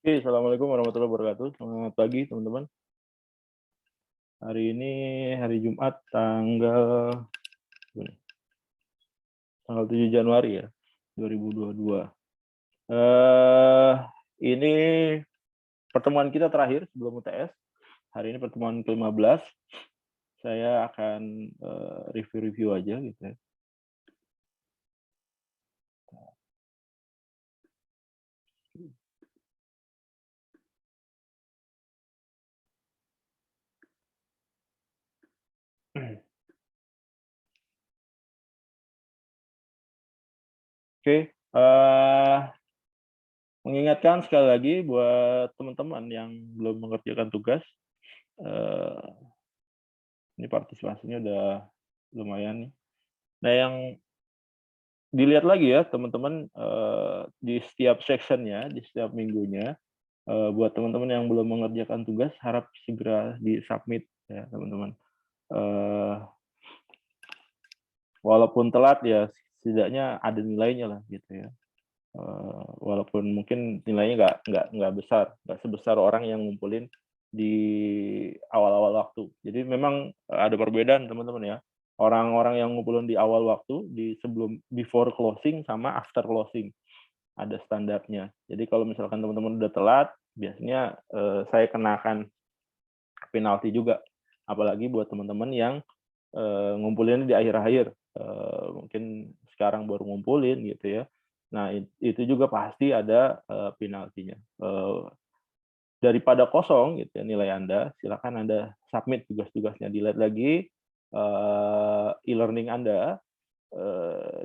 Oke, assalamualaikum warahmatullahi wabarakatuh. Selamat pagi, teman-teman. Hari ini hari Jumat, tanggal 7 Januari ya, 2022. Eh, ini pertemuan kita terakhir sebelum UTS. Hari ini pertemuan ke-15. Saya akan review-review aja gitu ya. Oke, mengingatkan sekali lagi buat teman-teman yang belum mengerjakan tugas, eh, ini partisipasinya udah lumayan nih. Nah, yang dilihat lagi ya teman-teman, di setiap section-nya, di setiap minggunya, buat teman-teman yang belum mengerjakan tugas harap segera di-submit ya teman-teman. Eee, Walaupun telat ya setidaknya ada nilainya lah gitu ya. Walaupun mungkin nilainya nggak besar, nggak sebesar orang yang ngumpulin di awal-awal waktu. Jadi memang, ada perbedaan teman-teman ya. Orang-orang yang ngumpulin di awal waktu, di sebelum before closing sama after closing. Ada standarnya. Jadi kalau misalkan teman-teman udah telat, biasanya, saya kenakan penalti juga. Apalagi buat teman-teman yang, ngumpulinnya di akhir-akhir, mungkin sekarang baru ngumpulin gitu ya. Nah, itu juga pasti ada, penaltinya. Daripada kosong gitu ya nilai Anda, silakan Anda submit tugas-tugasnya, dilihat lagi, e-learning Anda,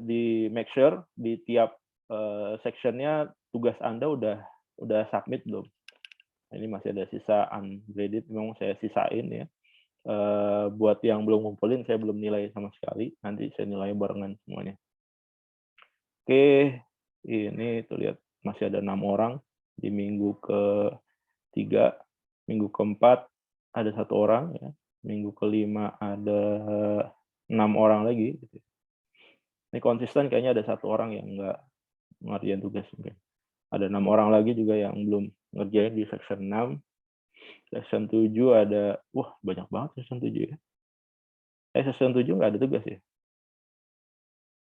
di-make sure di tiap, section-nya tugas Anda udah submit belum. Nah, ini masih ada sisa ungraded, memang saya sisain ya. Buat yang belum ngumpulin saya belum nilai sama sekali, nanti saya nilai barengan semuanya. Oke, ini tuh lihat masih ada 6 orang di minggu ke-3, minggu ke-4 ada 1 orang ya, minggu ke-5 ada 6 orang lagi gitu. Ini konsisten kayaknya ada 1 orang yang nggak ngerjain tugas mungkin. Ada 6 orang lagi juga yang belum ngerjain di section 6. Section 7 ada wah banyak banget section 7 ya. Section 7 nggak ada tugas ya?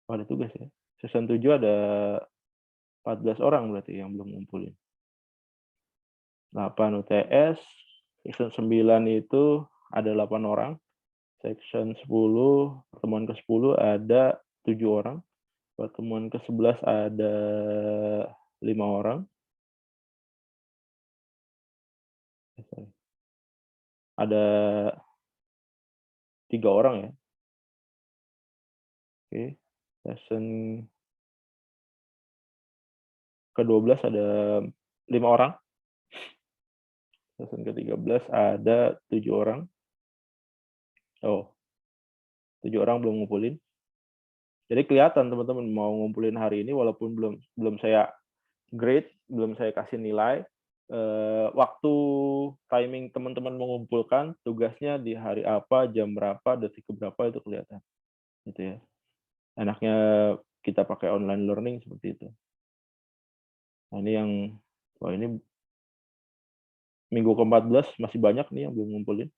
Oh ada tugas ya? Section 7 ada 14 orang berarti yang belum ngumpulin. 8 UTS, section 9 itu ada 8 orang, section 10, pertemuan ke-10 ada 7 orang, pertemuan ke-11 ada 5 orang. Ada 3 orang ya. Oke, section ke-12 ada 5 orang, section ke-13 ada 7 orang. Oh, 7 orang belum ngumpulin. Jadi kelihatan teman-teman mau ngumpulin hari ini walaupun belum belum saya grade, belum saya kasih nilai, waktu timing teman-teman mengumpulkan tugasnya di hari apa, jam berapa, detik ke berapa itu kelihatan, gitu ya. Enaknya kita pakai online learning seperti itu. Nah ini yang wah ini minggu ke-14 masih banyak nih yang belum ngumpulin.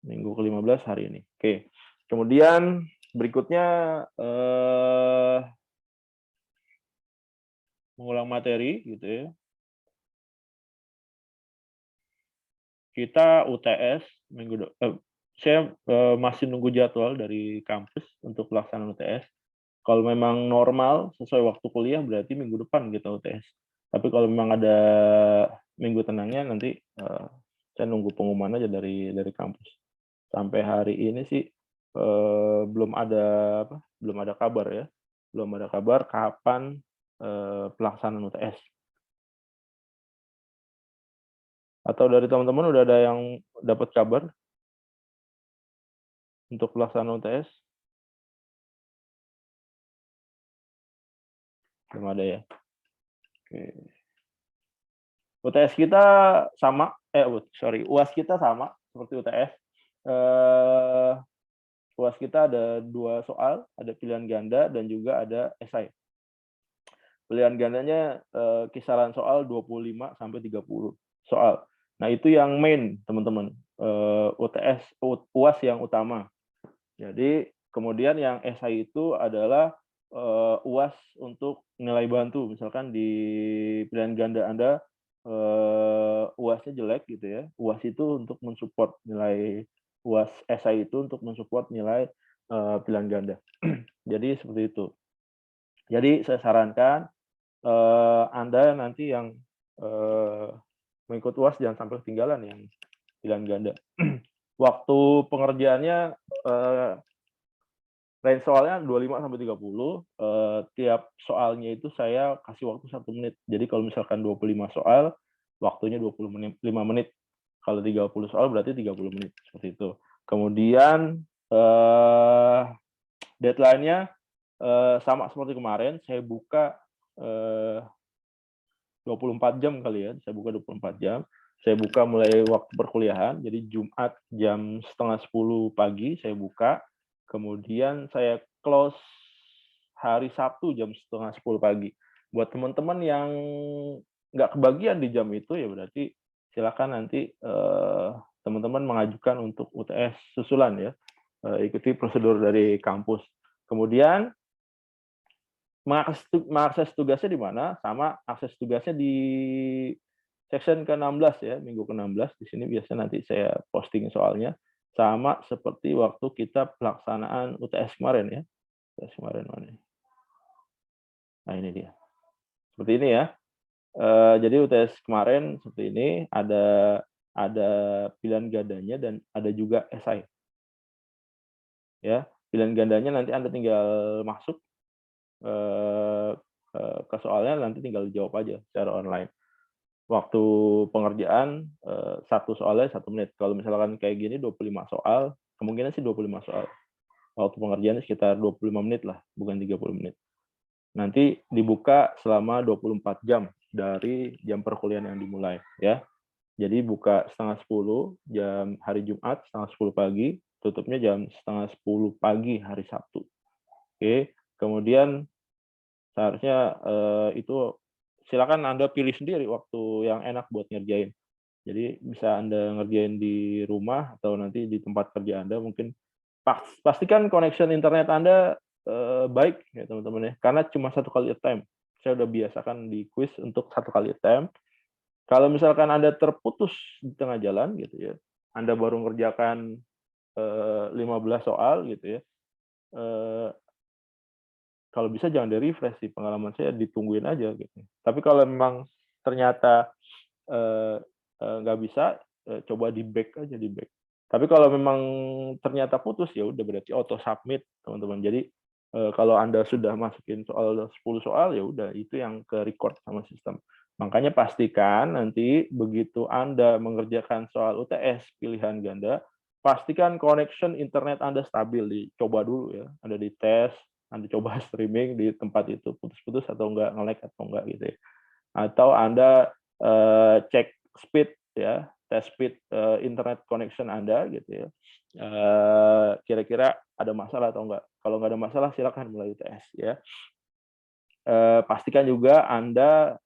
Minggu ke-15 hari ini. Oke. Kemudian berikutnya, mengulang materi gitu ya. Kita UTS saya, masih nunggu jadwal dari kampus untuk pelaksanaan UTS. Kalau memang normal sesuai waktu kuliah berarti minggu depan kita UTS. Tapi kalau memang ada minggu tenangnya nanti, saya nunggu pengumuman aja dari kampus. Sampai hari ini sih, belum ada belum ada kabar ya, belum ada kabar kapan, pelaksanaan UTS. Atau dari teman-teman udah ada yang dapat kabar untuk pelaksanaan UTS? Belum ada ya? Oke. UTS kita sama UAS kita sama seperti UTS. Eee, UAS kita ada 2 soal, ada pilihan ganda dan juga ada esai. Pilihan gandanya kisaran soal 25 sampai 30 soal. Nah, itu yang main, teman-teman. UTS, UAS yang utama. Jadi, kemudian yang esai itu adalah UAS untuk nilai bantu. Misalkan di pilihan ganda Anda UAS-nya jelek gitu ya. UAS itu untuk mensupport nilai UAS esai itu untuk mensupport nilai pilihan ganda. Jadi seperti itu. Jadi saya sarankan Anda nanti yang mengikut UAS jangan sampai ketinggalan yang pilihan ganda. Waktu pengerjaannya range soalnya 25 sampai 30. Tiap soalnya itu saya kasih waktu 1 menit. Jadi kalau misalkan 25 soal, waktunya 25 menit. Kalau 30 soal berarti 30 menit. Seperti itu. Kemudian deadline-nya sama seperti kemarin, saya buka 24 jam kali ya, saya buka 24 jam. Saya buka mulai waktu perkuliahan, jadi Jumat jam 9:30 pagi saya buka, kemudian saya close hari Sabtu jam 9:30 pagi. Buat teman-teman yang nggak kebagian di jam itu, ya berarti silakan nanti teman-teman mengajukan untuk UTS susulan ya, ikuti prosedur dari kampus. Kemudian mengakses tugasnya di mana? Sama akses tugasnya di section ke-16 ya, minggu ke-16. Di sini biasanya nanti saya posting soalnya. Sama seperti waktu kita pelaksanaan UTS kemarin ya. UTS kemarin mana? Nah, ini dia. Seperti ini ya. Jadi UTS kemarin seperti ini, ada pilihan gandanya dan ada juga esai. Ya, pilihan gandanya nanti Anda tinggal masuk ke soalnya, nanti tinggal dijawab aja secara online. Waktu pengerjaan satu soalnya 1 menit. Kalau misalkan kayak gini 25 soal, kemungkinan sih 25 soal. Waktu pengerjaan sekitar 25 menit lah, bukan 30 menit. Nanti dibuka selama 24 jam dari jam perkuliahan yang dimulai ya. Jadi buka 9:30 jam hari Jumat, 9:30 pagi, tutupnya jam 9:30 pagi hari Sabtu. Oke, kemudian seharusnya itu silakan Anda pilih sendiri waktu yang enak buat ngerjain. Jadi bisa Anda ngerjain di rumah atau nanti di tempat kerja Anda, mungkin pastikan connection internet Anda baik ya teman-teman ya, karena cuma 1 kali attempt. Saya udah biasakan di quiz untuk 1 kali attempt. Kalau misalkan Anda terputus di tengah jalan gitu ya, Anda baru ngerjakan 15 soal gitu ya, kalau bisa jangan di-refresh sih, pengalaman saya ditungguin aja gitu. Tapi kalau memang ternyata nggak bisa, coba di-back aja, di-back. Tapi kalau memang ternyata putus, ya udah berarti auto submit, teman-teman. Jadi, kalau Anda sudah masukin soal 10 soal, ya udah itu yang ke-record sama sistem. Makanya pastikan nanti begitu Anda mengerjakan soal UTS pilihan ganda, pastikan connection internet Anda stabil, dicoba dulu ya, Anda dites, Anda coba streaming di tempat itu, putus-putus atau enggak, nge-lag atau enggak gitu ya. Atau Anda cek speed ya, tes speed internet connection Anda gitu ya. Kira-kira ada masalah atau enggak. Kalau nggak ada masalah silakan mulai UTS ya. Pastikan juga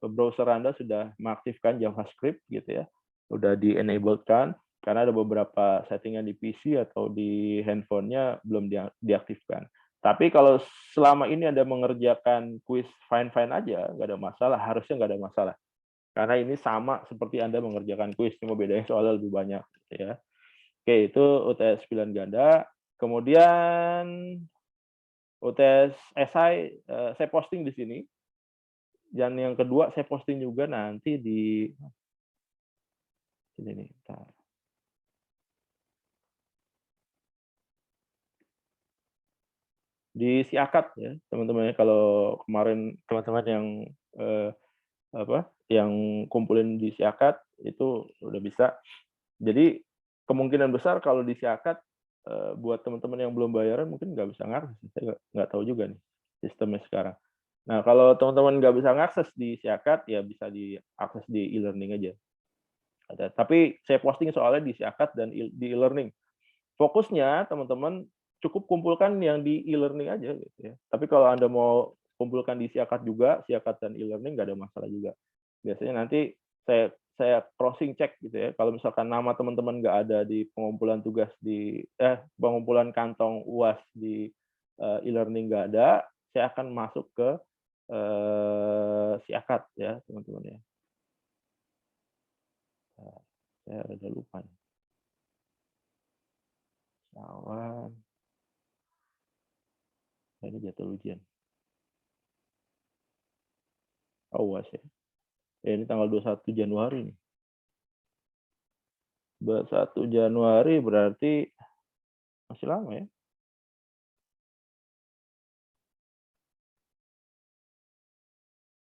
browser Anda sudah mengaktifkan JavaScript gitu ya. Udah di-enable-kan karena ada beberapa settingan di PC atau di handphonenya belum diaktifkan. Tapi kalau selama ini Anda mengerjakan kuis fine-fine aja, nggak ada masalah, harusnya nggak ada masalah. Karena ini sama seperti Anda mengerjakan kuis, cuma bedanya soalnya lebih banyak gitu ya. Oke, itu UTS pilihan ganda. Kemudian UTS esai saya posting di sini. Dan yang kedua saya posting juga nanti di sini nih, bentar. Di Siakat ya, teman-teman ya. Kalau kemarin teman-teman yang yang kumpulin di Siakat itu udah bisa. Jadi kemungkinan besar kalau di Siakat buat teman-teman yang belum bayaran mungkin nggak bisa ngakses. Saya nggak tahu juga nih sistemnya sekarang. Nah, kalau teman-teman nggak bisa ngakses di Siakat, ya bisa diakses di e-learning aja. Tapi saya posting soalnya di Siakat dan di e-learning. Fokusnya teman-teman cukup kumpulkan yang di e-learning aja gitu ya. Tapi kalau Anda mau kumpulkan di Siakat juga, Siakat dan e-learning nggak ada masalah juga. Biasanya nanti saya crossing check gitu ya. Kalau misalkan nama teman-teman nggak ada di pengumpulan tugas di pengumpulan kantong UAS di e-learning nggak ada, saya akan masuk ke Siakat ya teman-teman ya. Nah, saya udah lupa nih. Awan. Ini jadwal ujian. Oh, UAS ya. Ini tanggal 21 Januari nih. 21 Januari berarti masih lama ya.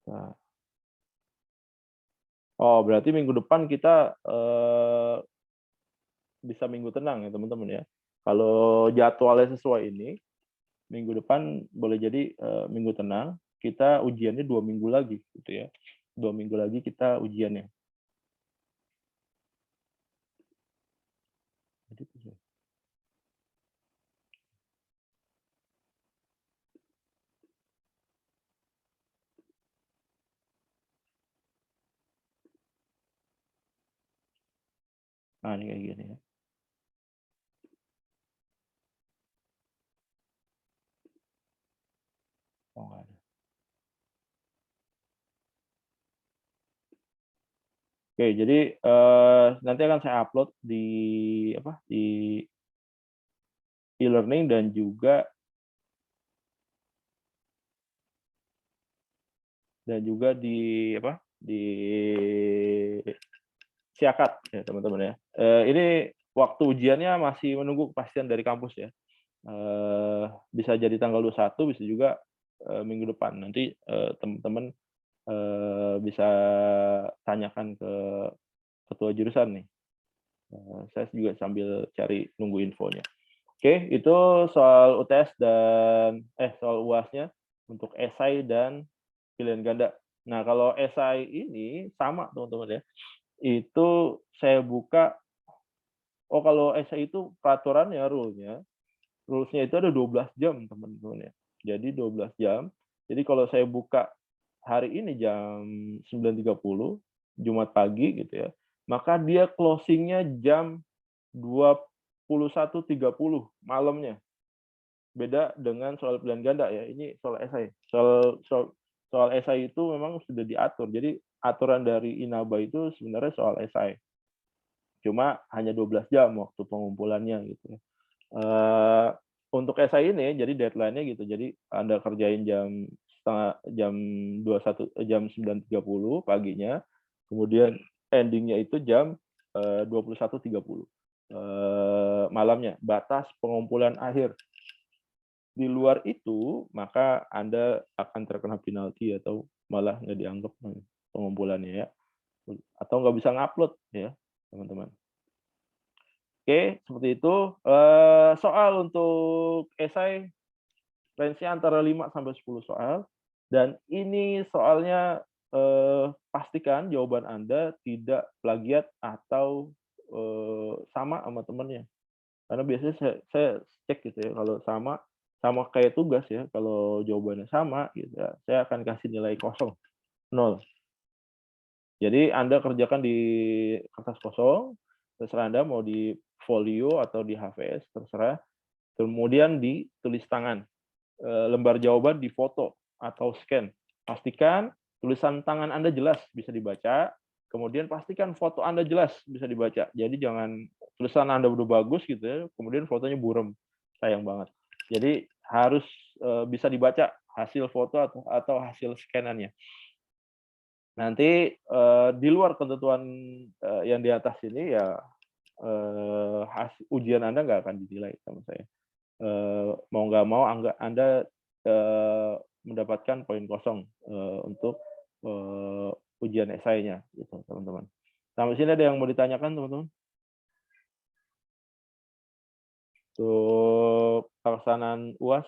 Nah. Oh, berarti minggu depan kita bisa minggu tenang ya teman-teman ya. Kalau jadwalnya sesuai ini, minggu depan boleh jadi minggu tenang. Kita ujiannya 2 minggu lagi gitu ya. 2 minggu lagi kita ujiannya. Nah, ini kayak gini ya. Oh, nggak ada. Oke, jadi nanti akan saya upload di e-learning dan juga di Siakat ya teman-teman ya. Ini waktu ujiannya masih menunggu kepastian dari kampus ya. Bisa jadi tanggal 21, bisa juga minggu depan. Nanti teman-teman bisa tanyakan ke ketua jurusan nih. Saya juga sambil cari nunggu infonya. Oke, itu soal UTS dan soal UAS-nya untuk esai dan pilihan ganda. Nah, kalau esai ini sama teman-teman ya. Itu saya buka, kalau esai itu peraturannya, rules-nya itu ada 12 jam teman-teman ya. Jadi 12 jam. Jadi kalau saya buka hari ini jam 9.30, Jumat pagi gitu ya, maka dia closing-nya jam 21.30 malamnya. Beda dengan soal pilihan ganda ya. Ini soal esai. Soal esai itu memang sudah diatur. Jadi aturan dari Inaba itu sebenarnya soal esai. Cuma hanya 12 jam waktu pengumpulannya gitu ya. Untuk esai ini jadi deadline-nya gitu. Jadi Anda kerjain jam 9.30 paginya, kemudian endingnya itu jam 21.30 malamnya. Batas pengumpulan akhir. Di luar itu, maka Anda akan terkena penalti atau malah nggak dianggap pengumpulannya ya. Atau nggak bisa ngupload ya, teman-teman. Oke, seperti itu. Soal untuk esai range-nya antara 5 sampai 10 soal. Dan ini soalnya pastikan jawaban Anda tidak plagiat atau sama sama temannya. Karena biasanya saya cek gitu ya, kalau sama kayak tugas ya, kalau jawabannya sama gitu ya, saya akan kasih nilai kosong, 0. Jadi Anda kerjakan di kertas kosong, terserah Anda mau di folio atau di HVS, terserah. Kemudian ditulis tangan. Lembar jawaban difoto atau scan. Pastikan tulisan tangan Anda jelas, bisa dibaca. Kemudian pastikan foto Anda jelas, bisa dibaca. Jadi jangan tulisan Anda udah bagus gitu ya, kemudian fotonya buram. Sayang banget. Jadi harus bisa dibaca hasil foto atau hasil scanannya. Nanti di luar ketentuan yang di atas ini ya ujian Anda nggak akan dinilai sama saya. Mau nggak mau Anda mendapatkan poin kosong untuk ujian esainya, gitu teman-teman. Sampai sini ada yang mau ditanyakan teman-teman? Untuk pelaksanaan UAS.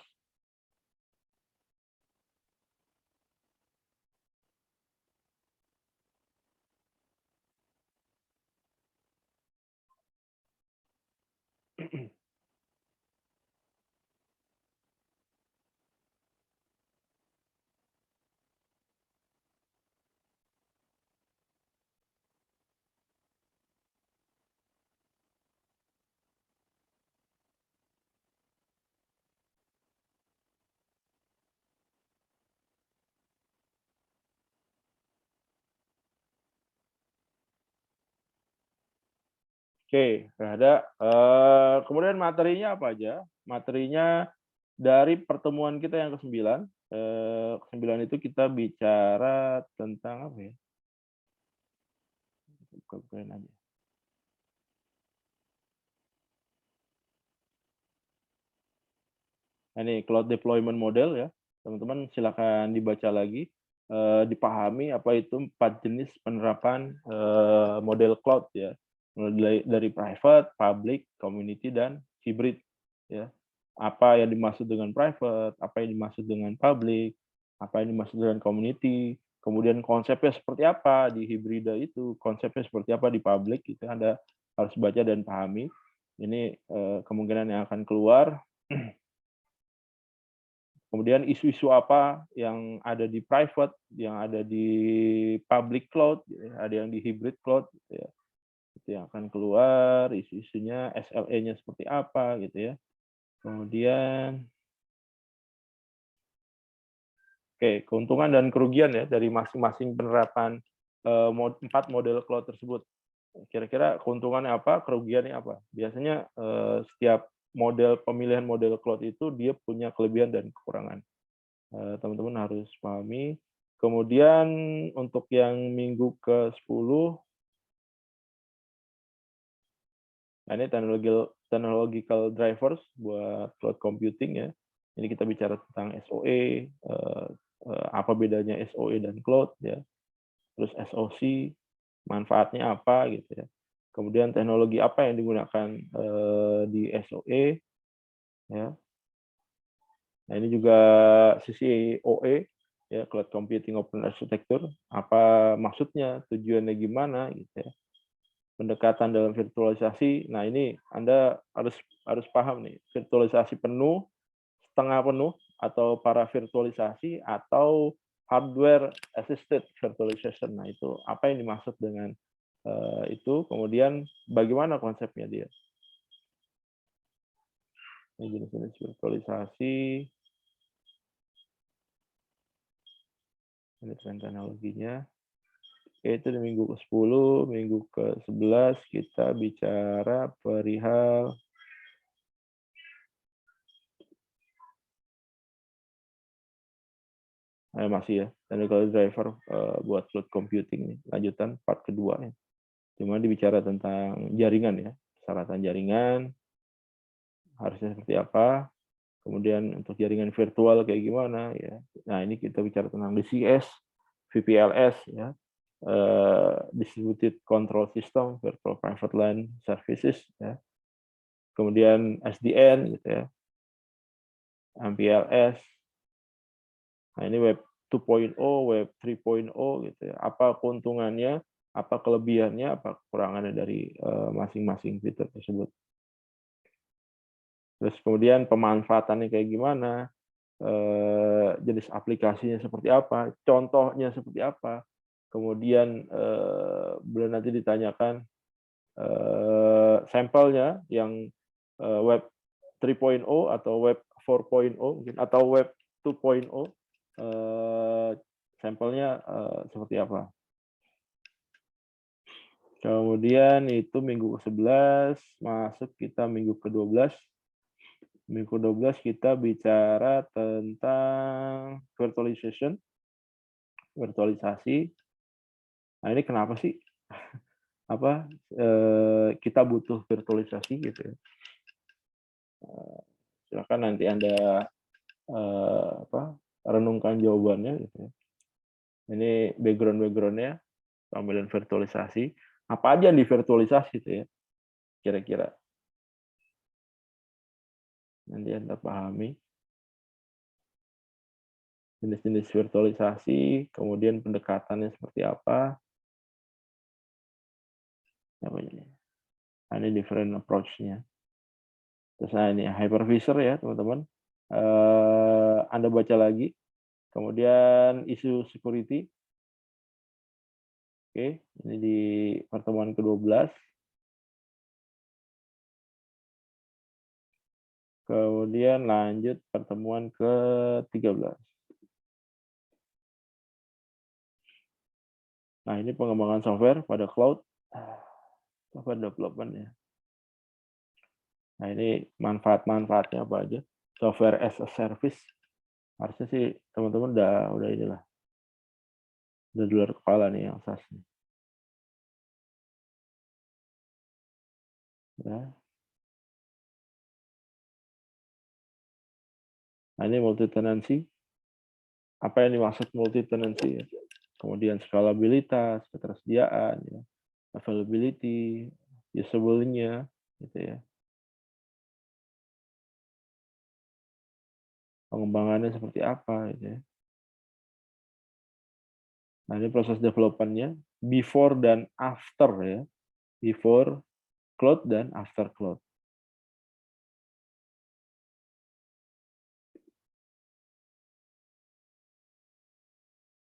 Oke, ada. Kemudian materinya apa aja? Materinya dari pertemuan kita yang ke-9, ke-9 itu kita bicara tentang apa ya? Buka-bukain aja. Nah, ini cloud deployment model ya. Teman-teman silakan dibaca lagi, dipahami apa itu 4 jenis penerapan, model cloud ya. Mulai dari private, public, community, dan hybrid ya. Apa yang dimaksud dengan private, apa yang dimaksud dengan public, apa yang dimaksud dengan community, kemudian konsepnya seperti apa di hibrida itu, konsepnya seperti apa di public, itu Anda harus baca dan pahami. Ini, kemungkinan yang akan keluar. Kemudian isu-isu apa yang ada di private, yang ada di public cloud, gitu ya, ada yang di hybrid cloud, gitu ya. Itu yang akan keluar, isu-isunya, SLA-nya seperti apa, gitu ya. Kemudian, oke, keuntungan dan kerugian ya dari masing-masing penerapan 4 model cloud tersebut. Kira-kira keuntungannya apa, kerugiannya apa? Biasanya setiap pemilihan model cloud itu dia punya kelebihan dan kekurangan. Teman-teman harus pahami. Kemudian untuk yang minggu ke-10, nah ini technological drivers buat cloud computing ya. Ini kita bicara tentang SOE, apa bedanya SOE dan cloud ya. Terus SOC, manfaatnya apa gitu ya. Kemudian teknologi apa yang digunakan di SOE ya. Nah, ini juga sisi OE ya, Cloud Computing Open Architecture, apa maksudnya, tujuannya gimana gitu ya. Pendekatan dalam virtualisasi. Nah, ini Anda harus paham nih, virtualisasi penuh, setengah penuh, atau para virtualisasi, atau hardware assisted virtualization. Nah, itu apa yang dimaksud dengan itu, kemudian bagaimana konsepnya dia. Ini jenis-jenis virtualisasi, ini tren teknologinya. Itu di minggu ke-10, minggu ke-11 kita bicara perihal masih ya, technical driver buat cloud computing nih, lanjutan part kedua ya. Cuma dibicara tentang jaringan ya, persyaratan jaringan, harusnya seperti apa, kemudian untuk jaringan virtual kayak gimana ya. Nah, ini kita bicara tentang DCS, VPLS ya, Distributed Control System, Virtual Private LAN Services ya. Kemudian SDN gitu ya, MPLS. Nah, ini web 2.0, web 3.0 gitu ya. Apa keuntungannya, apa kelebihannya, apa kekurangannya dari masing-masing fitur tersebut. Terus kemudian pemanfaatannya kayak gimana, jenis aplikasinya seperti apa, contohnya seperti apa. Kemudian bila nanti ditanyakan sampelnya yang web 3.0 atau web 4.0 mungkin, atau web 2.0, sampelnya seperti apa. Kemudian itu minggu ke-11, masuk kita minggu ke-12. Minggu ke-12 kita bicara tentang virtualisasi. Nah, ini kenapa sih kita butuh virtualisasi gitu ya. Silakan nanti Anda renungkan jawabannya gitu ya. Ini background-nya pemilihan virtualisasi. Apa aja yang divirtualisasi itu ya, kira-kira. Nanti Anda pahami jenis-jenis virtualisasi, kemudian pendekatannya seperti apa. Nah, ini different approach-nya. Terus nah ini hypervisor ya teman-teman. Anda baca lagi. Kemudian isu security. Oke, ini di pertemuan ke-12. Kemudian lanjut pertemuan ke-13. Nah, ini pengembangan software pada cloud, software development ya. Nah, ini manfaat-manfaatnya apa aja? Software as a service, harusnya sih teman-teman udah inilah, udah di luar kepala nih yang SaaS nih. Ya. Nah, ini multi tenancy. Apa yang dimaksud multi tenancy? Ya? Kemudian skalabilitas, ketersediaan, ya, availability, usable-nya, gitu ya. Pengembangannya seperti apa, gitu ya. Nah, ini proses development-nya, before dan after ya. Before cloud dan after cloud.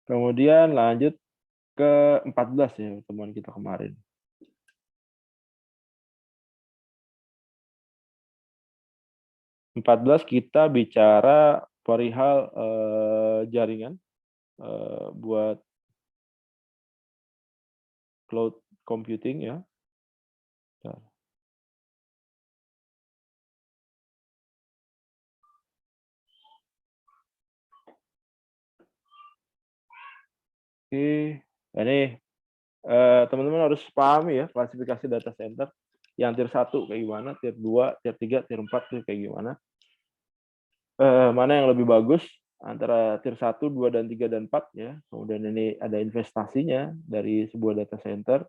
Kemudian lanjut ke 14 ya, temuan kita kemarin. 14 kita bicara perihal jaringan buat cloud computing ya. Oke, ini teman-teman harus pahami ya klasifikasi data center. Yang tier 1 kayak gimana, tier 2, tier 3, tier 4 itu kayak gimana. Mana yang lebih bagus antara tier 1, 2, dan 3, dan 4 ya. Kemudian ini ada investasinya dari sebuah data center.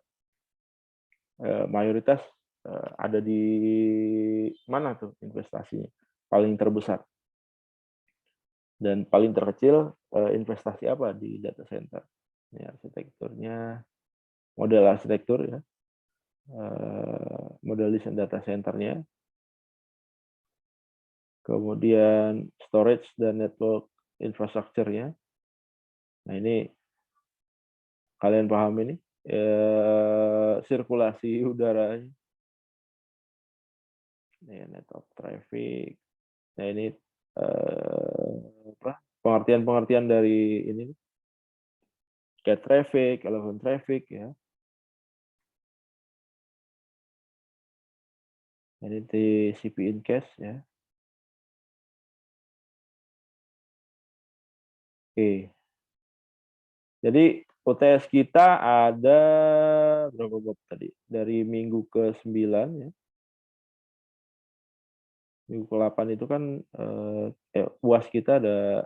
Mayoritas ada di mana tuh investasinya paling terbesar dan paling terkecil, investasi apa di data center. Ini arsitekturnya, model arsitektur ya, model desain data centernya, kemudian storage dan network infrastructure-nya. Nah, ini kalian paham ini, sirkulasi udara, ini network traffic. Nah, ini pengertian-pengertian dari ini, get traffic, elephant traffic ya. Ini TCP in cache ya. Oke. Jadi UTS kita ada berapa bab tadi? Dari minggu ke-9 ya. Minggu ke-8 itu kan UAS kita ada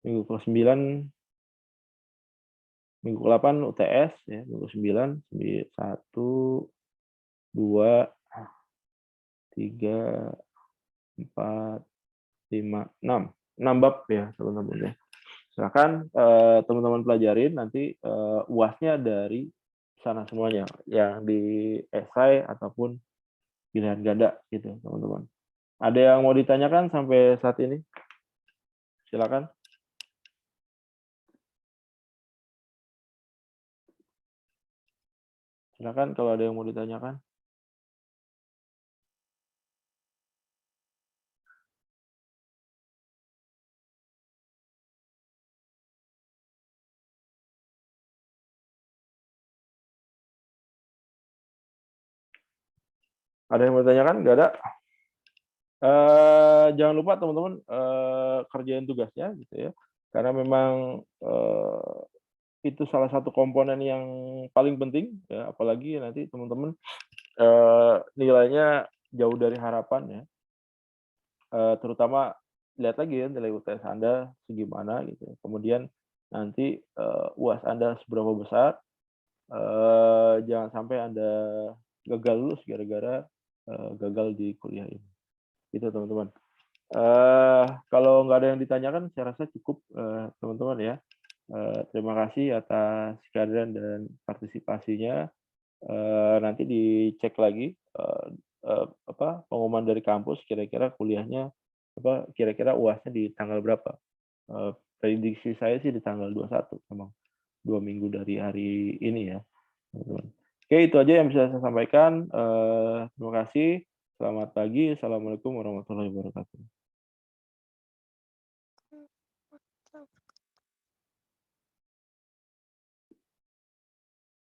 minggu ke-9, minggu ke-8 UTS ya, minggu ke-9 1, 2, 3, 4, 5, 6. 6 bab ya, teman-teman ya. Silakan teman-teman pelajarin nanti UAS-nya dari sana semuanya, yang di esai ataupun pilihan ganda gitu, teman-teman. Ada yang mau ditanyakan sampai saat ini? Silakan. Silakan kalau ada yang mau ditanyakan. Ada yang mau ditanyakan? Nggak ada. Jangan lupa teman-teman kerjain tugasnya gitu ya, karena memang itu salah satu komponen yang paling penting ya, apalagi nanti teman-teman nilainya jauh dari harapan ya. Terutama lihat lagi ya nilai UTS Anda segimana gitu. Kemudian nanti UAS Anda seberapa besar. Jangan sampai Anda gagal lulus gara-gara gagal di kuliah ini. Itu teman-teman. Kalau nggak ada yang ditanyakan, saya rasa cukup teman-teman ya. Terima kasih atas kehadiran dan partisipasinya. Nanti dicek lagi pengumuman dari kampus kira-kira kuliahnya kira-kira UASnya di tanggal berapa. Prediksi saya sih di tanggal 21, memang 2 minggu dari hari ini ya, teman-teman. Oke, itu aja yang bisa saya sampaikan. Terima kasih. Selamat pagi. Assalamualaikum warahmatullahi wabarakatuh.